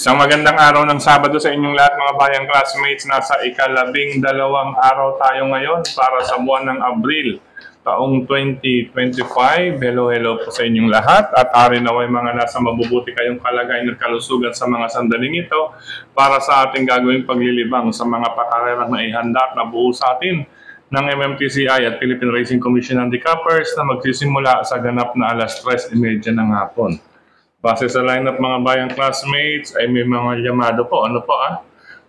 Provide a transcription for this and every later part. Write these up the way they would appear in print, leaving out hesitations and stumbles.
Isang magandang araw ng Sabado sa inyong lahat mga bayang classmates. Nasa ika-12 araw tayo ngayon para sa buwan ng Abril, taong 2025. Hello po sa inyong lahat at ari naway mga nasa mabubuti kayong kalagayan at kalusugan sa mga sandaling ito para sa ating gagawing paglilibang sa mga pakarerang na ihanda at nabuo sa atin ng MMTCI at Philippine Racing Commission Handicappers na magsisimula sa ganap na alas 3:30 ng hapon. Base sa lineup mga bayang classmates ay may mga llamado po.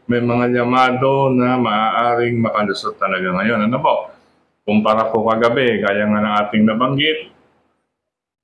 May mga llamado na maaaring makalusot talaga ngayon. Kumpara po kagabi, gaya nga ng ating nabanggit,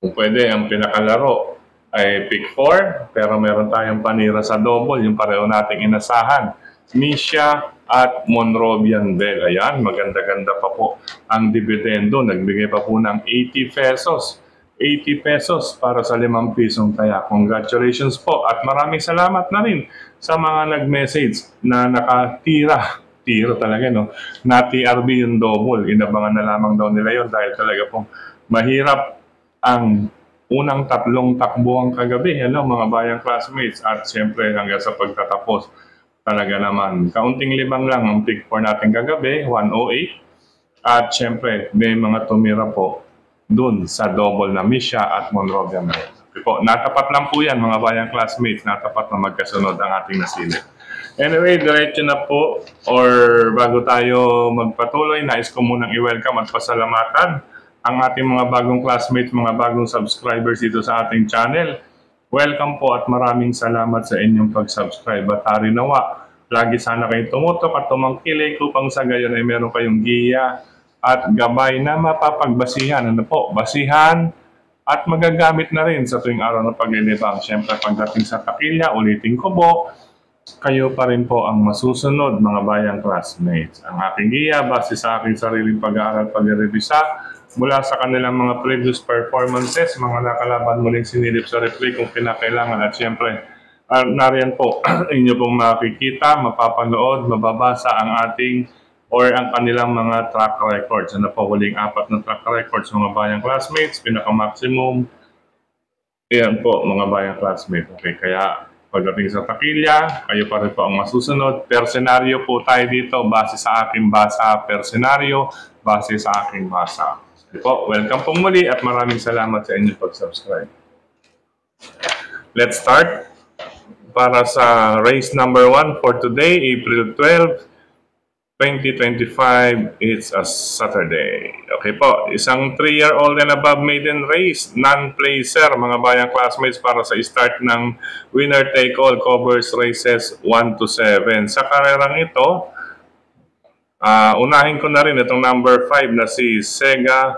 kung pwede ang pinakalaro ay pick 4, pero meron tayong panira sa double, yung pareho nating inasahan. Misha at Monrovian Bell. Ayan, maganda-ganda pa po ang dividendo. Nagbigay pa po ng 80 pesos. 80 pesos para sa 5 pisong taya. Congratulations po at maraming salamat na rin sa mga nag-message na nakatira. Tira talaga, no? Na TRB yung double. Inabangan na lamang daw nila yon dahil talaga pong mahirap ang unang 3 takbuhan kagabi. Mga bayang classmates. At siyempre hanggang sa pagtatapos talaga naman. Kaunting libang lang ang pick 4 natin kagabi, 108. At siyempre may mga tumira po dun sa double na Misha at Monrovian. Natapat lang po yan mga bayang classmates, natapat na magkasunod ang ating nasilip. Anyway, diretso na po or bago tayo magpatuloy, nais ko munang i-welcome at pasalamatan ang ating mga bagong classmates, mga bagong subscribers dito sa ating channel. Welcome po at maraming salamat sa inyong pag-subscribe at hari nawa. Lagi sana kayong tumutok at tumangkilik upang sa gayon ay meron kayong giya at gabay na mapapagbasihan. Basihan at magagamit na rin sa tuwing araw ng paglilibang. Siyempre pagdating sa takilya, ulitin ko po, kayo pa rin po ang masusunod mga bayang classmates. Ang aking giya base sa aking sariling pag-aaral pag-revisa mula sa kanilang mga previous performances, mga nakalaban muling sinilip sa replay kung kinakailangan. At siyempre, nariyan po inyo pong makikita, mapapanood, mababasa ang ating or ang kanilang mga track records. Huling 4 na track records mga bayang classmates, pinaka-maximum. Ayan po mga bayang classmates. Okay, kaya pagdating sa takilya, kayo pa rin po ang masusunod. Per senaryo po tayo dito, base sa aking basa. Per senaryo, base sa aking basa. Okay po, welcome pong muli at maraming salamat sa inyong pag-subscribe. Let's start. Para sa race number 1 for today, April 12, 2025, it's a Saturday. Okay po, isang 3-year-old and above maiden race, non-placer, mga bayang classmates para sa start ng winner-take-all covers races 1 to 7. Sa karerang ito, unahin ko na rin itong number 5 na si Sega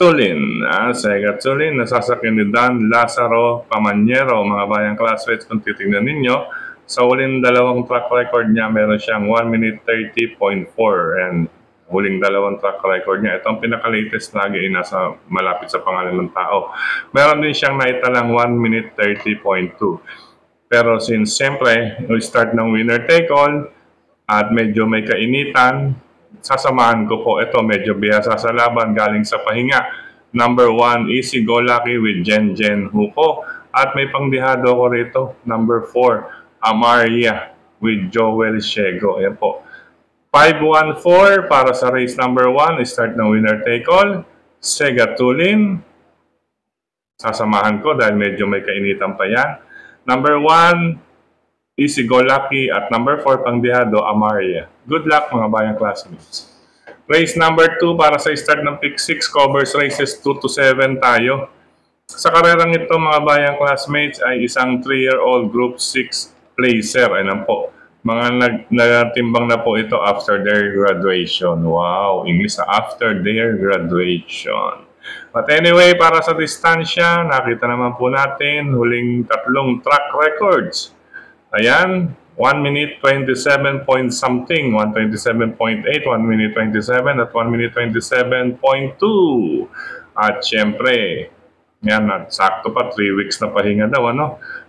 Tulin. Sega Tulin, nasasakyan ni Dan Lazaro Pamanyero, mga bayang classmates kung titignan ninyo. Sa huling 2 track record niya, meron siyang 1 minute 30.4 and huling 2 track record niya. Itong pinaka-latest lagi ay nasa malapit sa pangalan ng tao. Meron din siyang naitalang 1 minute 30.2. Pero since siyempre, start ng winner take all at medyo may kainitan, sasamahan ko po ito, medyo bihasa sa laban galing sa pahinga. Number 1, Easy Go Lucky with Jen Huko. At may pangdihado ko rito, number 4, Amaria with Joel Shego. Ayan po. 514 para sa race number 1. Start ng winner take all. Sega Tulin. Sasamahan ko dahil medyo may kainitan pa yan. Number 1, Easy Go Lucky. At number 4, pangdihado, Amaria. Good luck mga bayang classmates. Race number 2 para sa start ng pick 6. Covers races 2 to 7 tayo. Sa karerang ito mga bayang classmates ay isang 3-year-old group 6 placer. Ayan po. Mga nagtimbang na po ito after their graduation. Wow, English after their graduation. But anyway, para sa distansya, nakita naman po natin huling 3 track records. Ayan, 1 minute 27 point something, 127.8, 1 minute 27 at 1 minute 27.2. At syempre, yan, sakto pa, 3 weeks na pahinga daw,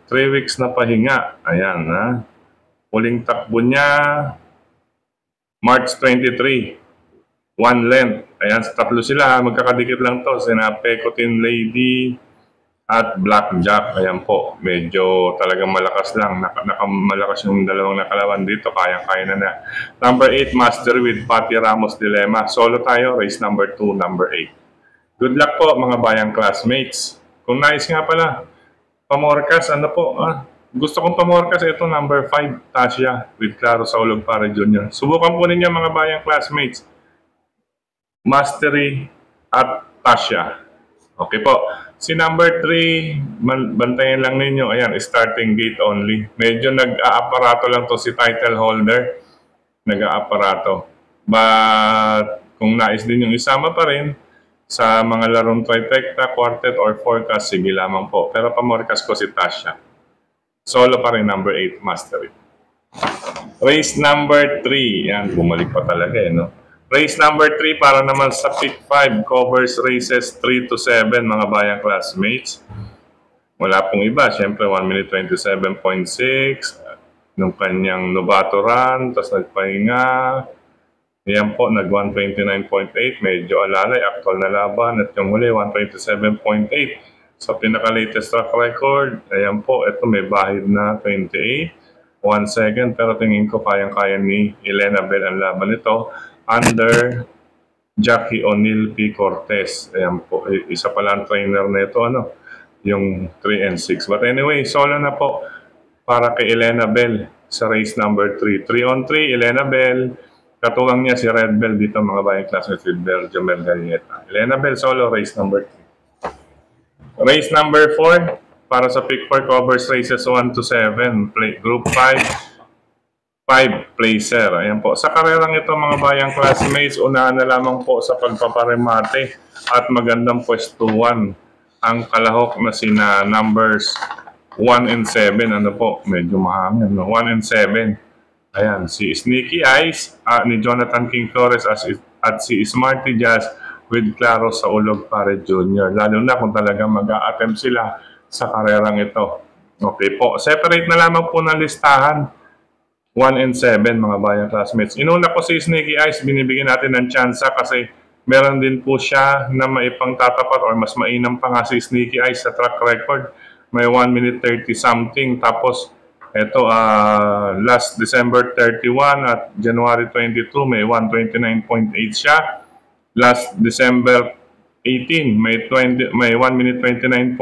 3 weeks na pahinga. Ayan, huling takbo niya, March 23. 1 length. Ayan, sa 3 sila, magkakadikit lang to. Sina Pecotin Lady, at Blackjack. Ayan po, medyo talagang malakas lang. Malakas yung dalawang nakalawan dito, kaya-kaya na. Number 8, Master with Patty Ramos Dilemma. Solo tayo, race number 2, number 8. Good luck po mga bayang classmates. Kung nais nga pala, pamorkas, ano po, gusto kong pamorkas ito, number 5, Tasha with Claro Saulog para Junior. Subukan po ninyo mga bayang classmates. Mastery at Tasha. Okay po. Si number 3, bantayan lang ninyo. Ayan, starting gate only. Medyo nag-aaparato lang to si title holder. Nag-aaparato. But kung nais din yung isama pa rin sa mga larong trifecta, quartet, or forecast, sige lamang po. Pero pamorkas ko si Tasha. Solo pa rin number 8, Mastery. Race number 3. Yan, bumalik pa talaga no? Race number 3 para naman sa pick 5, covers races 3 to 7 mga bayang classmates. Wala pong iba, syempre 1 minute 27.6 nung kanyang Novato run, tapos nagpahinga. Yan po, nag 129.8, medyo alalay, actual na laban, at yung huli 127.8. Sa pinaka-latest track record, ayan po, ito may bahid na 28, 1 second, pero tingin ko kayang-kaya ni Elena Bell ang laban nito. Under Jackie O'Neil P. Cortez. Ayan po, isa pala ang trainer na ito, yung 3 and 6. But anyway, solo na po para kay Elena Bell sa race number 3. 3 on 3, Elena Bell. Katuwang niya si Red Bell dito mga bayang classmates with Jomel Galieta. Elena Bell solo, race number 3. Race number 4 para sa pick 4, covers races 1 to 7. Group 5. 5 placer. Ayan po. Sa karerang ito mga bayang classmates, unahan na lamang po sa pagpaparemate at magandang pwesto 1 ang kalahok na sina numbers 1 and 7. Ano po? Medyo mahangin. 1 and 7. Ayan. Si Sneaky Eyes ni Jonathan King Flores at si Smarty Jazz with Claro Saulog Pare Jr. Lalo na kung talagang mag-a-attempt sila sa karerang ito. Okay po. Separate na lamang po ng listahan. 1 and 7 mga bayang classmates. Inuna ko si Sneaky Eyes, binibigyan natin ng tsansa kasi meron din po siya na maipangtatapat or mas mainam pa nga si Sneaky Eyes sa track record. May 1 minute 30 something. Tapos ito last December 31 at January 22 may 129.8 siya. Last December 18 may 1 minute 29.4.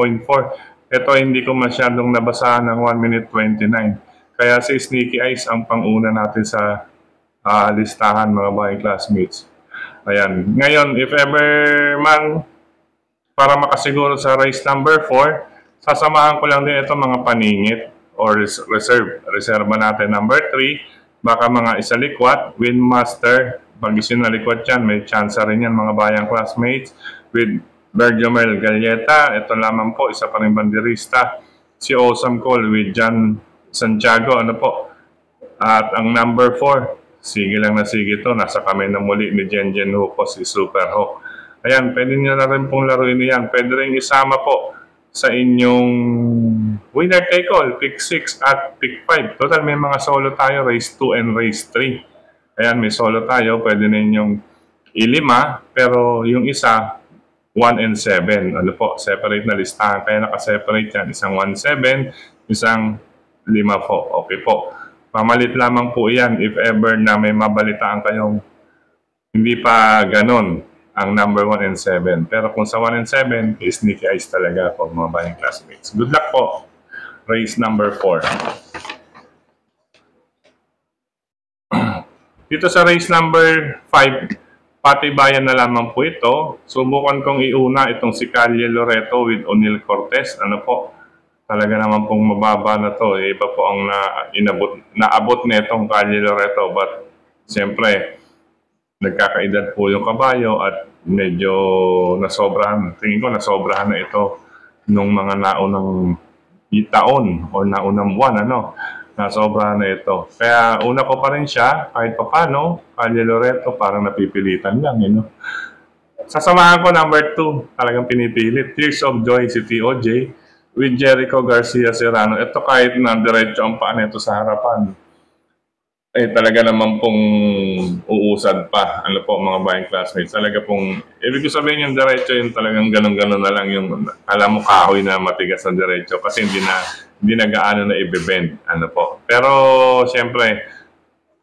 Ito hindi ko masyadong nabasahan ng 1 minute 29. Kaya si Sneaky Eyes ang pang-una natin sa listahan mga bayang classmates. Ayan. Ngayon, if ever man, para makasiguro sa race number 4, sasamahan ko lang din ito mga paningit or reserva natin. Number 3, baka mga isalikwat, Windmaster. Pag isinalikwat yan, may chance rin yan mga bayang classmates. With Berjomel Galieta, ito lamang po, isa pa rin bandirista. Si Awesome Call with John Santiago, ano po. At ang number 4, sige lang na sige to, nasa kamay na muli ni Jenjen Hupo, si Super Hawk. Ayan, pwede nyo na rin pong laruin yan. Pwede rin isama po sa inyong winner take all, pick 6 at pick 5. Total, may mga solo tayo, race 2 and race 3. Ayan, may solo tayo, pwede na inyong ilima, pero yung isa, 1 and 7. Ano po, separate na listahan. Kaya nakaseparate yan. Isang 1-7, isang 5 po. Okay po. Pamalit lamang po yan if ever na may mabalitaan kayong hindi pa ganon ang number 1 and 7. Pero kung sa 1 and 7, Sneaky Eyes talaga po mga bayang classmates. Good luck po. Race number 4. Dito sa race number 5, patibayan na lamang po ito. Subukan kong iuna itong si Calle Loreto with O'Neil Cortez. Ano po? Talaga naman pong mababa na to. Iba po ang naabot na itong Calle Loreto. But, siyempre, nagkakaedad po yung kabayo at medyo nasobrahan. Tingin ko nasobrahan na ito nung mga naunang taon o naunang buwan. Nasobrahan na ito. Kaya una ko pa rin siya, kahit pa paano, Calle Loreto, parang napipilitan lang. Sasamahan ko number 2, talagang pinipilit. Tears of Joy, si TOJ. With Jericho Garcia Serrano. Ito kahit na diretso ang paa nito sa harapan. Talaga naman pong usad pa. Ano po mga bayang classmates, talaga pong, ibig ko sabihin yung diretso, yung talagang ganun-ganun na lang yung, alam mo kahoy na matigas na diretso kasi hindi na gaano na i-bend. Ano po. Pero, siyempre,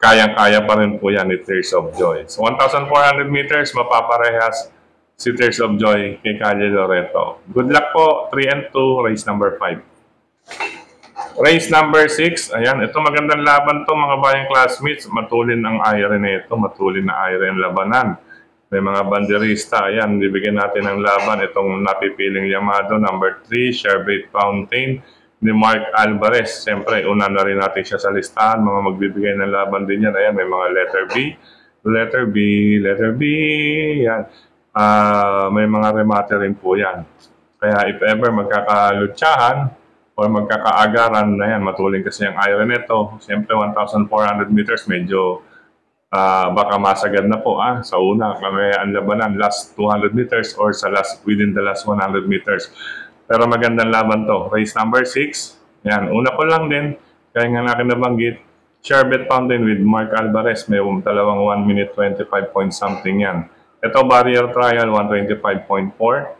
kayang-kaya pa rin po yan ni Tears of Joy. So, 1,400 meters, mapaparehas si Tears of Joy kay Calle Loreto. Good luck po, 3 and 2, race number 5. Race number 6, ayan, ito magandang laban to mga bayang classmates. Matulin ang iron nito, matulin na iron labanan. May mga banderista, ayan, bibigyan natin ng laban. Itong napipiling Yamado, number 3, Sherbet Fountain, ni Mark Alvarez. Siyempre, una na rin natin siya sa listahan. Mga magbibigay ng laban din yan. Ayan, may mga letter B, letter B, letter B, yan. May mga remate rin po yan. Kaya if ever magkakalutsahan, o magkakaagaran na yan, matuling kasi ang iron nito. Siyempre, 1,400 meters, medyo baka masagad na po sa una. Kaya ang labanan, last 200 meters or sa within the last 100 meters. Pero magandang laban to. Race number 6. Yan, una ko lang din, kaya nga nakin nabanggit, Sherbet Fountain with Mark Alvarez. May dalawang 1 minute 25 point something yan. Ito, barrier trial, 125.4.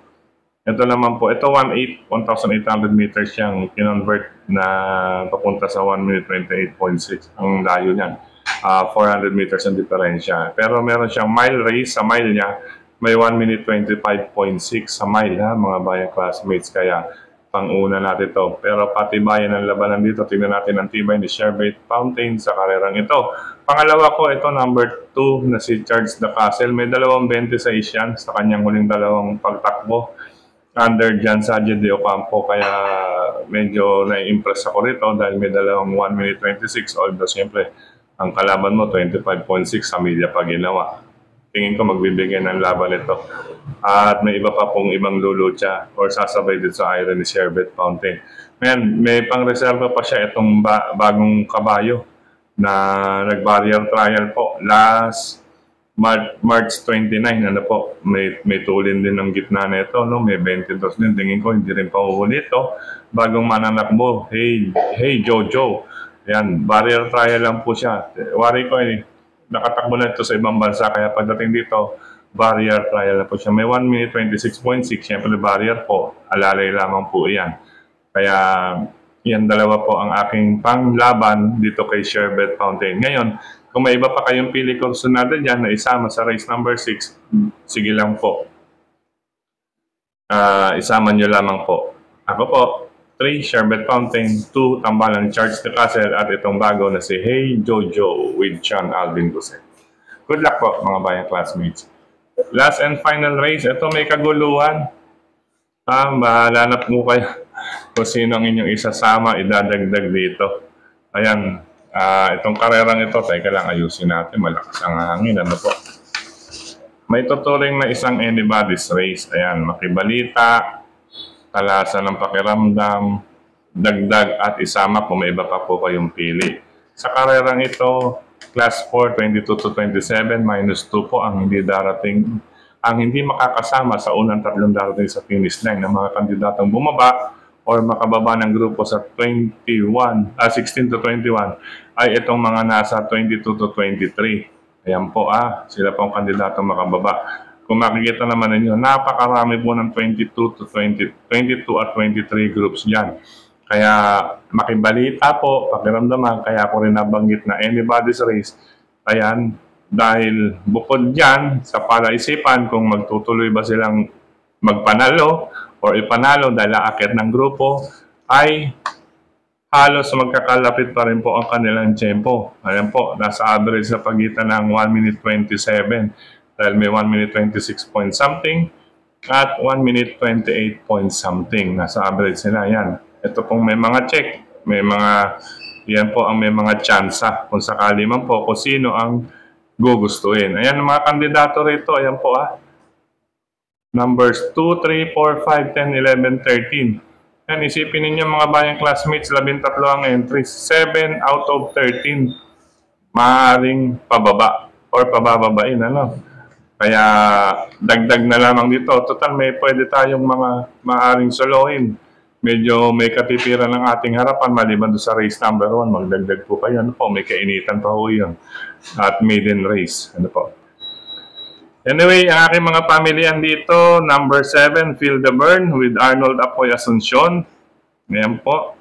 Ito naman po, ito 1,800 meters siyang kinonvert na papunta sa 1 minute 28.6 ang layo niyan. 400 meters ang diferensya. Pero meron siyang mile race, sa mile niya, may 1 minute 25.6 sa mile mga bayang classmates. Kaya pang-una natin to. Pero pati bayan ng labanan dito, tingnan natin ang tibay ni Sherbet Fountain sa karerang ito. Pangalawa ko, ito number 2 na si Charles the Castle. May 2.26 yan sa kanyang huling dalawang pagtakbo under Jan Sadio de Ocampo, kaya medyo na-impress ako rito dahil may dalawang 1 minute 26, although siyempre ang kalaban mo 25.6 sa milya pa ginawa. Tingin ko magbibigay ng laban ito. At may iba pa pong ibang lulutya or sasabay dito sa iron ni Sherbet Fountain. May pang-reserva pa siya itong bagong kabayo na nag-barrier trial po last March 29, ano po, may tulin din ng gitna nito, no? May 22 din. Tingin ko, hindi rin pa uulit ito. Bagong mananakbo, hey Jojo. Yan, barrier trial lang po siya. Wari ko nakatakbo na ito sa ibang bansa, kaya pagdating dito, barrier trial na po siya. May 1 minute 26.6, siyempre barrier po, alalay lamang po yan. Kaya, yan dalawa po ang aking panglaban dito kay Sherbet Fountain. Ngayon, kung may iba pa kayong pili ko sunod dyan na isama sa race number 6, sige lang po. Isama nyo lamang po. Ako po, 3, Sherbet Fountain, 2, Tambalang Charles de Castle, at itong bago na si Hey Jojo with Sean Alvin Gusset. Good luck po mga bayang classmates. Last and final race, ito may kaguluhan. Bahala na po kayo kung sino ang inyong isasama, idadagdag dito. Ayan. Itong karerang ito, teka lang, ayusin natin, malakas ang hangin, ano po. May tuturing na isang anybody's race. Ayan, makibalita, talasan ng pakiramdam, dagdag at isama kung may iba pa po kayong pili. Sa karerang ito, class 4, 22 to 27, minus 2 po ang hindi darating, ang hindi makakasama sa unang tatlong darating sa finish line ng mga kandidatong bumaba or makababa ng grupo sa 16 to 21 ay itong mga nasa 22 to 23. Ayan po sila pong kandidato makababa. Kung makikita naman ninyo, napakarami po ng 22 at 23 groups dyan. Kaya makibalita po, pakiramdaman, kaya ako rin nabanggit na anybody's race. Ayan, dahil bukod dyan sa palaisipan kung magtutuloy ba silang magpanalo or ipanalo dahil aakyat ng grupo, ay halos magkakalapit pa rin po ang kanilang tempo. Ayan po, nasa average sa pagitan ng 1 minute 27 dahil may 1 minute 26 point something at 1 minute 28 point something. Nasa average sila. Yan. Ito pong may mga check. Yan po ang may mga tsansa kung sakali man po kung sino ang gugustuhin. Ayan ang mga kandidato rito. Ayan po Numbers 2, 3, 4, 5, 10, 11, 13. Yan, isipin ninyo mga bayang classmates, 13 ang entries. 7 out of 13 maaaring pababa or pabababain. Kaya dagdag na lamang dito. Total, may pwede tayong mga maaaring solohin. medyo may katitira ng ating harapan maliban doon sa race number 1, magdagdag po kayo. Ano po, may kainitan pa po yun. At maiden race. Ano po. Anyway, ang aking mga pamilyan dito, number 7, Feel the Burn with Arnold Apoy Asuncion. Ngayon po,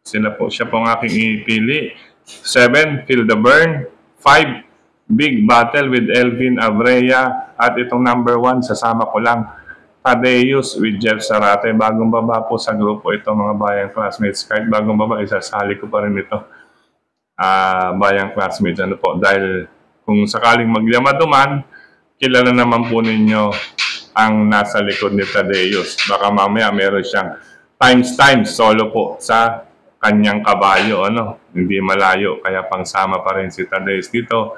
siya po ang aking ipili. 7, Feel the Burn. 5, Big Battle with Elvin Abrea. At itong number 1, sasama ko lang, Tadeus with Jeff Sarate. Bagong baba po sa grupo ito, mga bayang classmates. Kahit bagong baba, isasali ko pa rin ito. Bayang classmates, ano po. Dahil kung sakaling magyamaduman, kilala naman po ninyo ang nasa likod ni Tadeus. Baka mamaya meron siyang times solo po sa kanyang kabayo. Hindi malayo, kaya pangsama pa rin si Tadeus dito.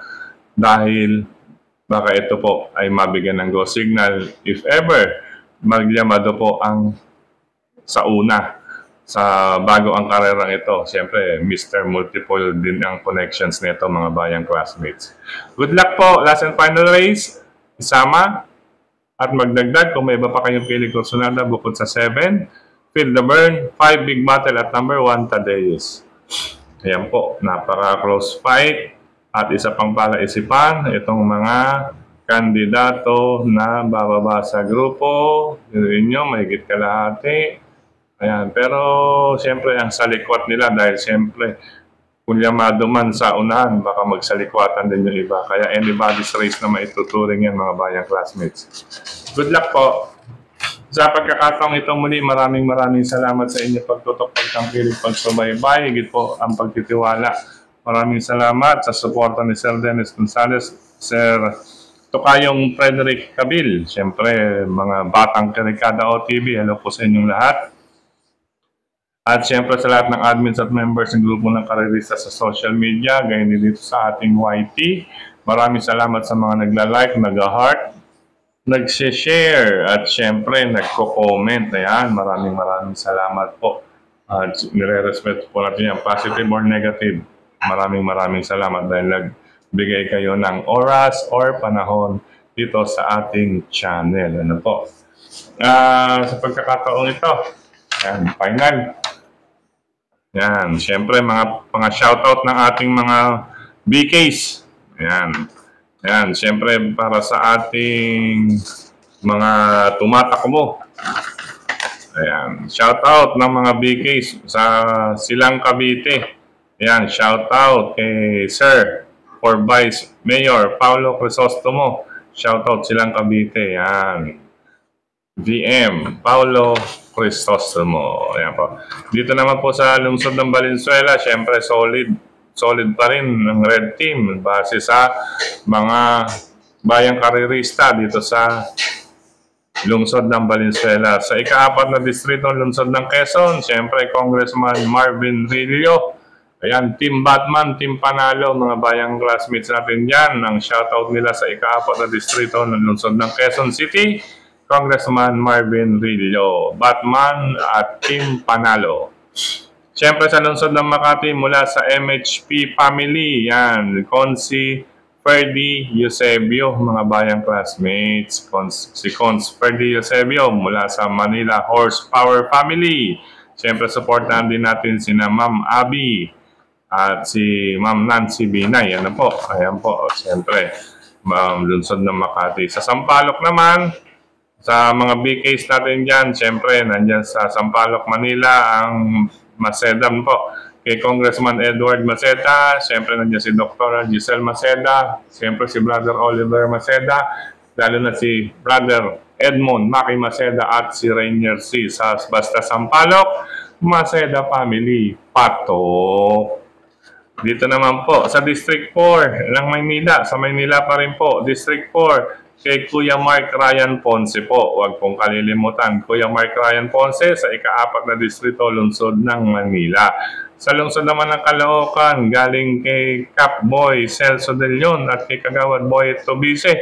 Dahil baka ito po ay mabigyan ng go signal if ever magyamado po ang sa una sa bago ang karerang ito. Siyempre, Mr. Multiple din ang connections nito, mga bayang classmates. Good luck po, last and final race. Isama at magdagdag kung may iba pa kayong pili kursunada bukod sa 7, Feel the Burn, 5, Big Battle at number 1, Tadeus. Ayan po, napaka-close fight at isa pang palaisipan itong mga kandidato na bababa sa grupo. Yun nyo, mahigit kalahati. Ayan, pero siyempre ang salikwat nila dahil siyempre kung yamado man sa unahan, baka magsalikwatan din yung iba. Kaya anybody's race na maituturing yan, mga bayang classmates. Good luck po. Sa pagkakataong ito muli, maraming salamat sa inyo pagtutok, pagtangkilig, pagsubaybay, higit po ang pagtitiwala. Maraming salamat sa suporta ni Sir Dennis Gonzales, Sir Tokayong Frederick Cabil, siyempre mga batang Karikada OTV, hello po sa inyong lahat. At siyempre sa lahat ng admins at members ng grupo ng karerista sa social media, gayon din dito sa ating YT. Maraming salamat sa mga nagla-like, nag-heart, nag-share, at siyempre nagko-comment. Ayan, maraming salamat po. At nire-respect po natin yan, positive or negative. Maraming salamat dahil nagbigay kayo ng oras or panahon dito sa ating channel. Ano po? Sa pagkakataong ito, ayan, final. Yan, siyempre mga shoutout ng ating mga BKs. Yan, siyempre para sa ating mga tumatakbo. Ayan, shoutout ng mga BKs sa Silang Cavite. Yan, shoutout kay Sir for Vice Mayor Paulo Crisostomo. Shoutout Silang Cavite. Yan. VM Paulo Crisostomo. Ayan po. Dito naman po sa lungsod ng Valenzuela, syempre solid pa rin ng Red Team base sa mga bayang karirista dito sa lungsod ng Valenzuela. Sa ika-4 na distrito ng lungsod ng Quezon, syempre Congressman Marvin Rillo. Ayan, Team Batman, Team Panalo, mga bayang classmates natin dyan. Ang shoutout nila sa ika-4 na distrito ng lungsod ng Quezon City, Congressman Marvin Rillo, Batman at Team Panalo. Siyempre sa lungsod ng Makati mula sa MHP family, yan, Consi Ferdy Eusebio, mga bayang classmates. Si Cons Ferdy Eusebio mula sa Manila Horsepower family. Siyempre supportahan din natin sina Ma'am Abby at si Ma'am Nancy Binay. Ano po? Ayan po, siyempre, lungsod ng Makati. Sa Sampaloc naman, sa mga BKs natin dyan, siyempre, nandyan sa Sampaloc, Manila, ang Macedan po. Kay Congressman Edward Maceda, siyempre nandiyan si Dr. Giselle Maceda, siyempre si Brother Oliver Maceda, lalo na si Brother Edmond Maki Maceda at si Rainier C. Sa basta Sampaloc, Maceda family, patok. Dito naman po, sa District 4 ng Maynila, sa Maynila pa rin po, District 4, kay Kuya Mark Ryan Ponce po. Huwag pong kalilimutan. Kuya Mark Ryan Ponce sa ika-4 na distrito, lungsod ng Manila. Sa lungsod naman ng Caloocan, galing kay Capboy Celso De Leon at kay Kagawad Boy Tobice,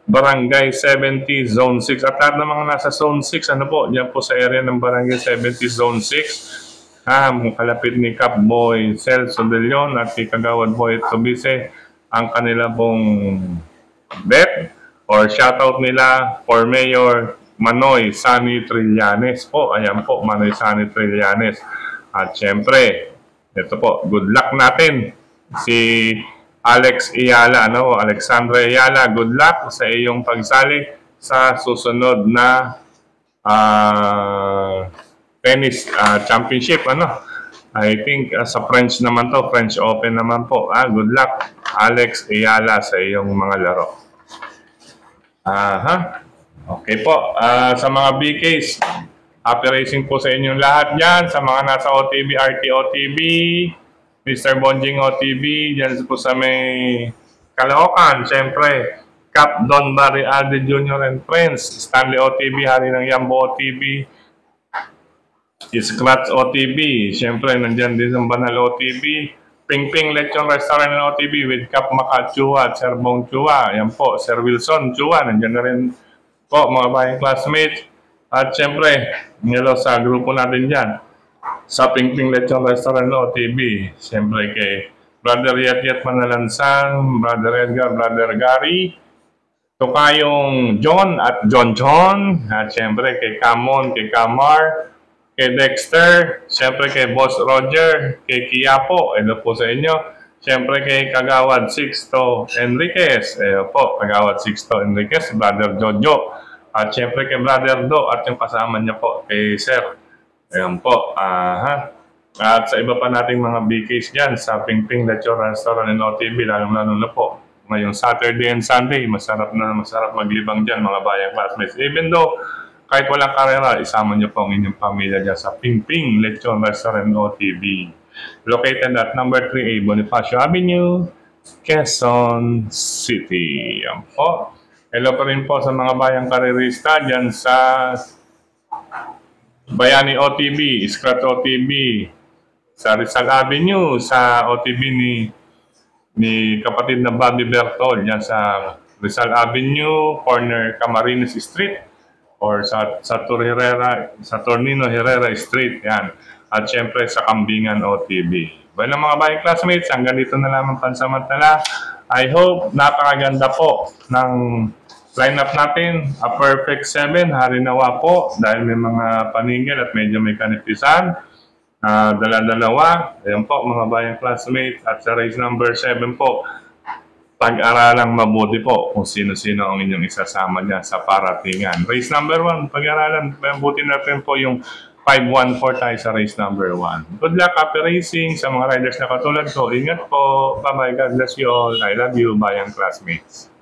Barangay 70, Zone 6. At lahat ng mga nasa Zone 6, ano po, diyan po sa area ng Barangay 70, Zone 6. Kalapit ni Capboy Celso De Leon at kay Kagawad Boy Tobice, ang kanila pong bet or shoutout nila for Mayor Manoy Sunny Trillanes po. Ayan po, Manoy Sunny Trillanes. At syempre, ito po, good luck natin. Si Alex Iyala, ano, Alexandra Iyala, good luck sa iyong pagsali sa susunod na tennis championship, ano. I think sa French naman to, French Open naman po. Good luck, Alex Iyala, sa iyong mga laro. Okay po. Sa mga BKs, happy racing po sa inyong lahat dyan. Sa mga nasa OTB, RT OTB, Mr. Bonjing OTB, dyan po sa may Caloocan, syempre, Cap Don Barry Alde Jr. and Friends, Stanley OTB, Hari ng Yambo OTB, Scratch OTB, syempre, nandyan din ang Banal OTB, Ping Ping Lechon Restaurant OTB with Cap Maca Chua at Sir Bong Chua, yan po, Sir Wilson Chua, nandyan na rin po mga bayang classmates. At syempre, hello sa grupo natin dyan, sa Ping Ping Lechon Restaurant OTB, syempre kay Brother Yat Manalansang, Brother Edgar, Brother Gary, Tukayong John at John, at syempre kay Camon, kay Camar, kay Dexter, syempre kay Boss Roger, kay Kiapo, ito po sa inyo, syempre kay Kagawad Sixto Enriquez, po, Kagawad Sixto Enriquez, Brother Jojo, at syempre kay Brother Do, at yung kasama niya po, kay Sir, ayan po, At sa iba pa nating mga BKs dyan, sa Ping Ping Lechon Restaurant and OTB, lalong-lalo na po, ngayong Saturday and Sunday, masarap maglibang dyan mga bayang classmates. Even though, kahit walang karera, isama niyo po ang inyong pamilya dyan sa Ping Ping Lechon Restaurant OTB. Located at number 3A Bonifacio Avenue, Quezon City. Yan po. Hello pa rin po sa mga bayang karerista dyan sa Bayani OTB, Scratch OTB, sa Rizal Avenue, sa OTB ni kapatid na Bobby Bertol, yan sa Rizal Avenue, corner Camarines Street, or sa Tornino Herrera Street, yan. At syempre sa Kambingan OTB. Well, mga bayang classmates, hanggang dito na lamang pansamantala. I hope napakaganda po ng lineup natin, a perfect 7, harinawa po, dahil may mga paningil at medyo may kanipisan. Dala-dalawa, ayan po mga bayang classmates, at sa race number 7 po, pag-aralang mabuti po kung sino-sino ang inyong isasama dyan sa paratingan. Race number 1, pag-aralan, mabuti natin po yung 5-1-4 tayo sa race number 1. Good luck, happy racing sa mga riders na katulad ko. Ingat po, bye-bye, God bless you all. I love you, bayang classmates.